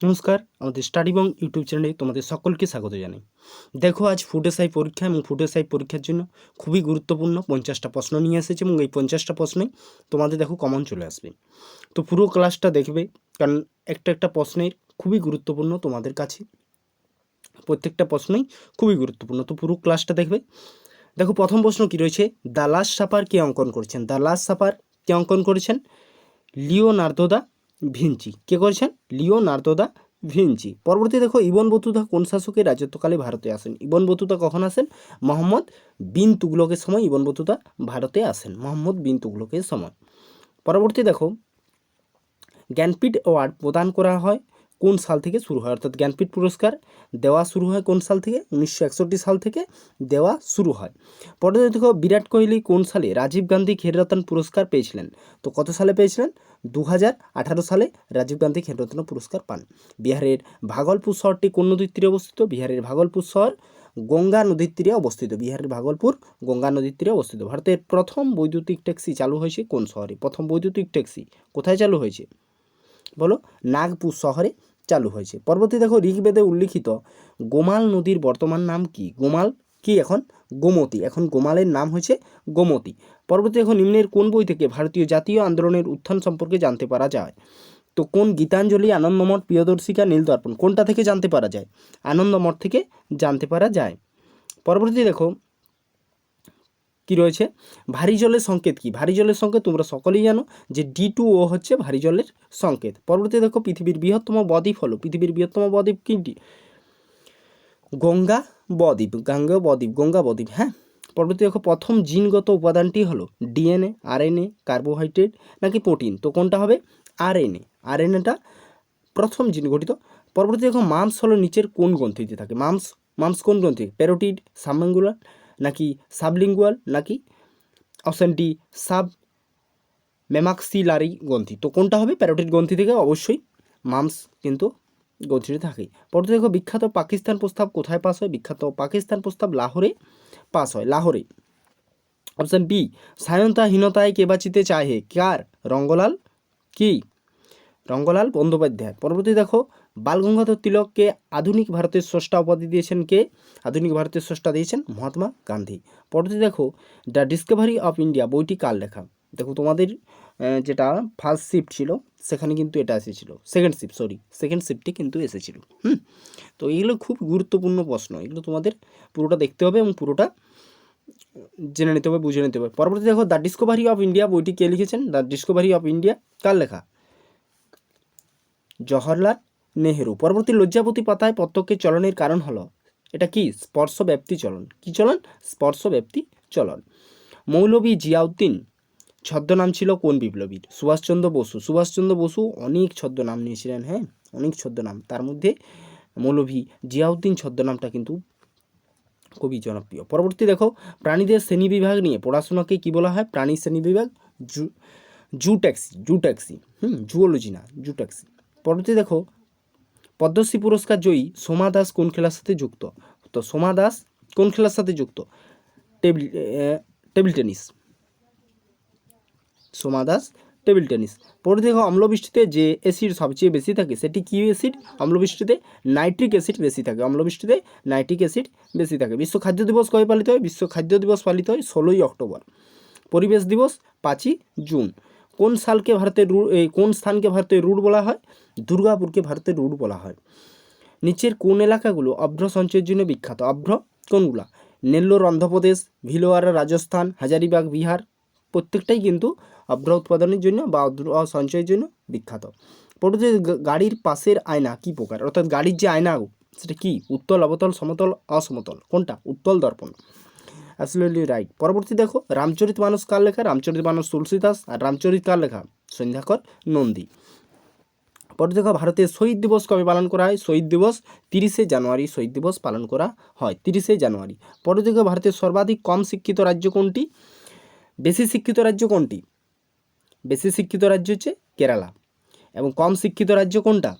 নমস্কার, আমাদের স্টাডি বং ইউটিউব চ্যানেলে তোমাদের সকলকে স্বাগত জানাই। দেখো, আজ ফুড এসআই পরীক্ষা এবং ফুড এসআই পরীক্ষার জন্য খুবই গুরুত্বপূর্ণ 50টা প্রশ্ন নিয়ে এসেছে এবং এই 50টা প্রশ্নই তোমাদের দেখো কমন চলে আসবে। তো পুরো ক্লাসটা দেখবে, কারণ একটা প্রশ্নের খুবই গুরুত্বপূর্ণ তোমাদের কাছে, প্রত্যেকটা প্রশ্নই খুবই গুরুত্বপূর্ণ। তো পুরো ক্লাসটা দেখবে। দেখো, প্রথম প্রশ্ন কী রয়েছে, দ্য লাস্ট সাপার কে অঙ্কন করেছেন? দ্য লাস্ট সাপার কে অঙ্কন করেছেন? Leonardo da Vinci. কে করেছেন? Leonardo da Vinci. পরবর্তী দেখো, ইবন বতুতা কোন শাসকের রাজত্বকালে ভারতে আসেন? ইবন বতুতা কখন আসেন? মোহাম্মদ বিন তুগলকের সময় ইবন বতুতা ভারতে আসেন, মোহাম্মদ বিন তুগলকের সময়। পরবর্তী দেখো, জ্ঞানপীঠ অ্যাওয়ার্ড প্রদান করা হয় কোন সাল থেকে শুরু হয়? অর্থাৎ জ্ঞানপীঠ পুরস্কার দেওয়া শুরু হয় কোন সাল থেকে? 1961 সাল থেকে দেওয়া শুরু হয়। পরবর্তী দেখো, বিরাট কোহলি কোন সালে রাজীব গান্ধী খেলরত্ন পুরস্কার পেয়েছিলেন? তো কত সালে পেয়েছিলেন? 2018 সালে রাজীব গান্ধী খেলরত্ন পুরস্কার পান। বিহারের ভাগলপুর শহরটি কোন নদীর তীরে অবস্থিত? বিহারের ভাগলপুর শহর গঙ্গা নদীর তীরে অবস্থিত। বিহারের ভাগলপুর গঙ্গা নদীর তীরে অবস্থিত। ভারতের প্রথম বৈদ্যুতিক ট্যাক্সি চালু হয়েছে কোন শহরে? প্রথম বৈদ্যুতিক ট্যাক্সি কোথায় চালু হয়েছে? বলো, নাগপুর শহরে চালু হয়েছে। পরবর্তী দেখো, ঋগ্বেদে উল্লিখিত গোমাল নদীর বর্তমান নাম কি? গোমাল কি এখন? গোমতী। এখন গোমালের নাম হয়েছে গোমতী। পরবর্তী দেখো, নিম্নের কোন বই থেকে ভারতীয় জাতীয় আন্দোলনের উত্থান সম্পর্কে জানতে পারা যায়? তো কোন? গীতাঞ্জলি, আনন্দমঠ, প্রিয়দর্শিকা, নীলদর্পণ। কোনটা থেকে জানতে পারা যায়? আনন্দমঠ থেকে জানতে পারা যায়। পরবর্তী দেখো, কি রয়েছে, ভারী জলের সংকেত কি? ভারী জলের সংকেত তোমরা সকলেই জানো যে D2O হচ্ছে ভারী জলের সংকেত। পরবর্তী দেখো, পৃথিবীর বৃহত্তম বদ্বীপ হলো? পৃথিবীর বৃহত্তম বদ্বীপ কোনটি? গঙ্গা বদ্বীপ। গঙ্গা বদ্বীপ। হ্যাঁ। পরবর্তী দেখো, প্রথম জিনগত উপাদানটি হলো DNA, RNA, কার্বোহাইড্রেট নাকি প্রোটিন? তো কোনটা হবে? RNA। RNAটা প্রথম জিন গঠিত। পরবর্তী দেখো, মাম্স হলো নিচের কোন গ্রন্থিতে থাকে? মাম্স কোন গ্রন্থি? প্যারোটিড, সাবমেঙ্গুলার নাকি সাবলিঙ্গুয়াল নাকি অপশান ডি সাব মেমাক্সিলারি গ্রন্থি। তো কোনটা হবে? প্যারোটিড গ্রন্থি থেকে অবশ্যই মাম্স কিন্তু গ্রন্থিতে থাকে। পরবর্তী দেখো, বিখ্যাত পাকিস্তান প্রস্তাব কোথায় পাস হয়? বিখ্যাত পাকিস্তান প্রস্তাব লাহোরে পাস হয়, লাহোরে। অপশান বি সায়ন্তাহীনতায় কে বাঁচিতে চাহে? কার? রঙ্গলাল কি? রঙ্গলাল বন্দ্যোপাধ্যায়। পরবর্তী দেখো, বালগঙ্গাধর তিলককে আধুনিক ভারতের স্রষ্টা উপাধি দিয়েছেন কে? আধুনিক ভারতের স্রষ্টা দিয়েছেন মহাত্মা গান্ধী। পরবর্তী দেখো, দ্য ডিসকভারি অফ ইন্ডিয়া বইটি কার লেখা? দেখো, তোমাদের যেটা ফার্স্ট শিফট ছিল সেখানে কিন্তু এটা এসেছিল, সেকেন্ড শিফটে কিন্তু এসেছিল। তো এইগুলো খুব গুরুত্বপূর্ণ প্রশ্ন, এগুলো তোমাদের পুরোটা দেখতে হবে এবং পুরোটা জেনে নিতে হবে, বুঝে নিতে হবে। পরবর্তী দেখো, দ্য ডিসকভারি অফ ইন্ডিয়া বইটি কে লিখেছেন? দ্য ডিসকভারি অফ ইন্ডিয়া কার লেখা? জওহরলাল নেহেরু। পরবর্তী, লজ্জাবতী পাতায় পতঙ্গের চলনের কারণ হলো, এটা কি? স্পর্শব্যাপ্তি চলন। কি চলন? স্পর্শব্যাপ্তি চলন। মৌলভী জিয়াউদ্দিন ছদ্মনাম ছিল কোন বিপ্লবীর? সুভাষচন্দ্র বসু। সুভাষচন্দ্র বসু অনেক ছদ্মনাম নিয়েছিলেন, হ্যাঁ, অনেক ছদ্মনাম, তার মধ্যে মৌলভী জিয়াউদ্দিন ছদ্মনামটা কিন্তু খুবই জনপ্রিয়। পরবর্তী দেখো, প্রাণীদের শ্রেণীবিভাগ নিয়ে পড়াশোনাকে কি বলা হয়? প্রাণী শ্রেণীবিভাগ জুট্যাক্সি। জুওলজি না, জুট্যাক্সি। পরবর্তী দেখো, পদ্মশ্রী পুরস্কার জয়ী সোমা দাস কোন খেলার সাথে যুক্ত? তো সোমা দাস কোন খেলার সাথে যুক্ত? Table tennis. Soma Das table tennis. পরবর্তী দেখো, অম্লবৃষ্টিতে যে অ্যাসিড সবচেয়ে বেশি থাকে সেটি কী অ্যাসিড? অম্লবৃষ্টিতে নাইট্রিক অ্যাসিড বেশি থাকে। অম্লবৃষ্টিতে নাইট্রিক অ্যাসিড বেশি থাকে। বিশ্ব খাদ্য দিবস কবে পালিত হয়? বিশ্ব খাদ্য দিবস পালিত হয় 16ই অক্টোবর। পরিবেশ দিবস 5ই জুন। কোন স্থানকে ভারতের রুট বলা হয়? দুর্গাপুরকে ভারতের রুট বলা হয়। নিচের কোন এলাকাগুলো অভ্র সঞ্চয়ের জন্য বিখ্যাত? অভ্র কোনগুলা? নেল্লোর অন্ধ্রপ্রদেশ, ভিলওয়ারা রাজস্থান, হাজারিবাগ বিহার। প্রত্যেকটাই কিন্তু অভ্র উৎপাদনের জন্য বা অভ্র সঞ্চয়ের জন্য বিখ্যাত। পরবর্তী, গাড়ির পাশের আয়না কি প্রকার? অর্থাৎ গাড়ির যে আয়না সেটা কি? উত্তল, অবতল, সমতল, অসমতল। কোনটা? উত্তল দর্পণ। Absolutely right. পরবর্তী দেখো, রামচরিতমানস কার লেখা? রামচরিতমানস তুলসীদাস। আর রামচরিত কার লেখা? সন্ধ্যাকর নন্দী। পরে দেখো, ভারতের শহীদ দিবস কবে পালন করা হয়? শহীদ দিবস 30শে জানুয়ারি শহীদ দিবস পালন করা হয়, 30শে জানুয়ারি। পরে দেখো, ভারতের সর্বাধিক কম শিক্ষিত রাজ্য কোনটি? বেশি শিক্ষিত রাজ্য কোনটি? বেশি শিক্ষিত রাজ্য হচ্ছে কেরালা। এবং কম শিক্ষিত রাজ্য কোনটা?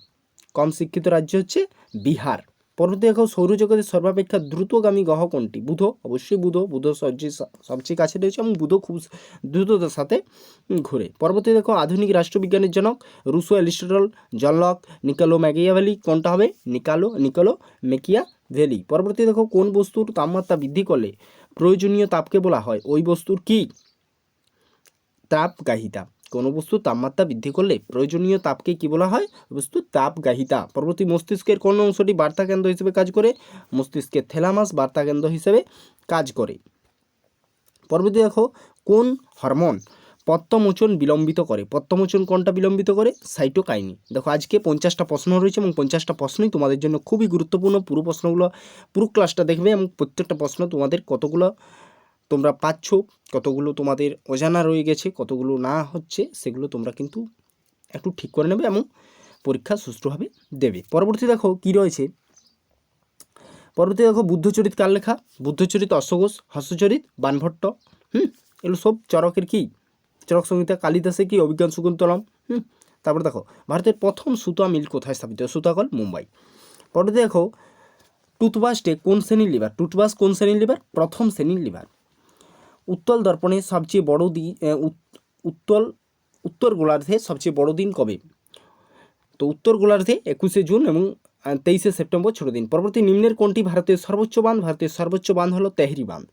কম শিক্ষিত রাজ্য হচ্ছে বিহার। পরবর্তী দেখো সৌরজগতের সর্বাপেক্ষা দ্রুতগামী গ্রহ কোনটি? বুধ, অবশ্যই বুধ। বুধ সবচেয়ে কাছে রয়েছে এবং বুধ খুব দ্রুততার সাথে ঘুরে। পরবর্তী দেখো আধুনিক রাষ্ট্রবিজ্ঞানের জনক? Rousseau, Aristotle, John Locke, Niccolo Machiavelli. কোনটা হবে? Niccolo Machiavelli. পরবর্তী দেখো কোন বস্তুর তাপমাত্রা বৃদ্ধি করলে প্রয়োজনীয় তাপকে বলা হয়? ওই বস্তুর কি? তাপগাহিতা। কোনো বস্তুর তাপমাত্রা বৃদ্ধি করলে প্রয়োজনীয় তাপকে কি বলা হয়? বস্তুর তাপগাহিতা। পরবর্তী মস্তিষ্কের কোন অংশটি বার্তা কেন্দ্র হিসেবে কাজ করে? মস্তিষ্কের থ্যালামাস বার্তা কেন্দ্র হিসেবে কাজ করে। পরবর্তী দেখো কোন হরমোন পত্রমোচন বিলম্বিত করে? পত্রমোচন কোনটা বিলম্বিত করে? সাইটোকাইনিন। দেখো আজকে 50টা প্রশ্ন রয়েছে এবং 50টা প্রশ্নই তোমাদের জন্য খুবই গুরুত্বপূর্ণ। পুরো প্রশ্নগুলো পুরো ক্লাসটা দেখবে এবং প্রত্যেকটা প্রশ্ন তোমাদের কতগুলো তোমরা পাচ্ছ, কতগুলো তোমাদের অজানা রয়ে গেছে, কতগুলো না হচ্ছে, সেগুলো তোমরা কিন্তু একটু ঠিক করে নেবে এবং পরীক্ষা সুষ্ঠুভাবে দেবে। পরবর্তী দেখো কি রয়েছে, পরবর্তী দেখো বুদ্ধচরিত কার লেখা? বুদ্ধচরিত অশ্বঘোষ, হর্ষচরিত বাণভট্ট। এগুলো সব চরকের কি? চরক সংহিতা। কালিদাসে কি? অভিজ্ঞান শকুন্তলম। তারপর দেখো ভারতের প্রথম সুতা মিল কোথায় স্থাপিত? সুতাকল, মুম্বাই। পরবর্তী দেখো টুথব্রাশে কোন শ্রেণীর লিভার? টুথব্রাশ কোন শ্রেণীর লিভার? প্রথম শ্রেণীর লিভার। উত্তল দর্পণের সবচেয়ে বড় দিন উত্তর গোলার্ধে সবচেয়ে বড় দিন কবে? তো উত্তর গোলার্ধে 21শে জুন এবং 23শে সেপ্টেম্বর ছোটো দিন। পরবর্তী নিম্নের কোনটি ভারতের সর্বোচ্চ বাঁধ? ভারতের সর্বোচ্চ বাঁধ হলো তেহরি বাঁধ।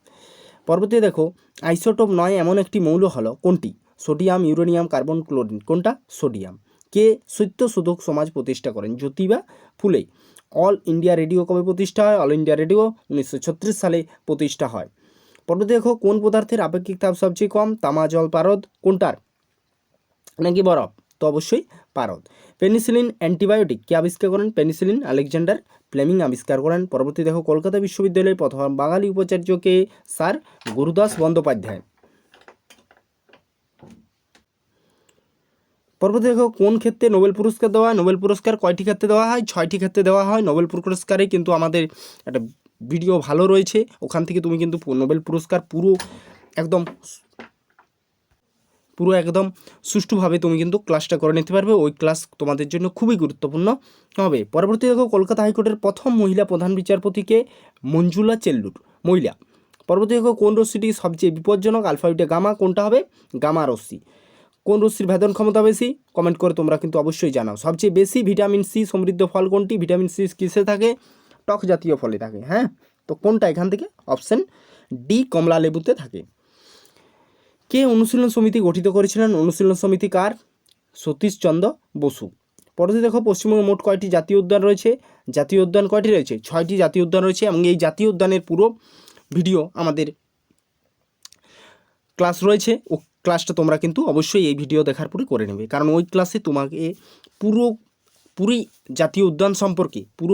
পরবর্তী দেখো আইসোটোপ নয় এমন একটি মৌল হলো কোনটি? Sodium, uranium, carbon, chlorine. কোনটা? সোডিয়াম। কে সত্যশোধক সমাজ প্রতিষ্ঠা করেন? জ্যোতিবা ফুলে। অল ইন্ডিয়া রেডিও কবে প্রতিষ্ঠা হয়? অল ইন্ডিয়া রেডিও 1936 সালে প্রতিষ্ঠা হয়। পরবর্তী দেখো কোন পদার্থের আপেক্ষিক তাপ সবচেয়ে কম? তামা, জল, পারদ। কোনটার? নাকি বরফ? তো অবশ্যই পারদ। পেনিসিলিন অ্যান্টিবায়োটিক কে আবিষ্কার করেন? পেনিসিলিন আলেকজান্ডার ফ্লেমিং আবিষ্কার করেন। পরবর্তী দেখো কলকাতা বিশ্ববিদ্যালয়ের প্রথম বাঙালি উপাচার্যকে? স্যার গুরুদাস বন্দ্যোপাধ্যায়। পরবর্তী দেখো কোন ক্ষেত্রে নোবেল পুরস্কার দেওয়া হয়? নোবেল পুরস্কার কয়টি ক্ষেত্রে দেওয়া হয়? 6টি ক্ষেত্রে দেওয়া হয়। নোবেল পুরস্কারে কিন্তু আমাদের একটা ভিডিও ভালো রয়েছে, ওখান থেকে তুমি কিন্তু নোবেল পুরস্কার পুরো একদম সুষ্ঠুভাবে তুমি কিন্তু ক্লাসটা করে নিতে পারবে। ওই ক্লাস তোমাদের জন্য খুবই গুরুত্বপূর্ণ হবে। পরবর্তী দেখো কলকাতা হাইকোর্টের প্রথম মহিলা প্রধান বিচারপতিকে? মঞ্জুলা চেল্লুর, মহিলা। পরবর্তী দেখো কোন রশ্মিটি সবচেয়ে বিপজ্জনক? Alpha, beta, gamma. কোনটা হবে? গামা রশ্মি। কোন রশ্মির ভেদন ক্ষমতা বেশি? কমেন্ট করে তোমরা কিন্তু অবশ্যই জানাও। সবচেয়ে বেশি ভিটামিন সি সমৃদ্ধ ফল কোনটি? ভিটামিন সি কিসে থাকে? টক জাতীয় ফলে থাকে। হ্যাঁ, তো কোনটা এখান থেকে? অপশন ডি, কমলা লেবুতে থাকে। কে অনুশীলন সমিতি গঠিত করেছিলেন? অনুশীলন সমিতি কার? সতীশচন্দ্র বসু। পরবর্তী দেখো পশ্চিমবঙ্গে মোট কয়টি জাতীয় উদ্যান রয়েছে? জাতীয় উদ্যান কয়টি রয়েছে? 6টি জাতীয় উদ্যান রয়েছে এবং এই জাতীয় উদ্যানের পুরো ভিডিও আমাদের ক্লাস রয়েছে। ও ক্লাসটা তোমরা কিন্তু অবশ্যই এই ভিডিও দেখার পরে করে নেবে, কারণ ওই ক্লাসে তোমাকে পুরোপুরি জাতীয় উদ্যান সম্পর্কে পুরো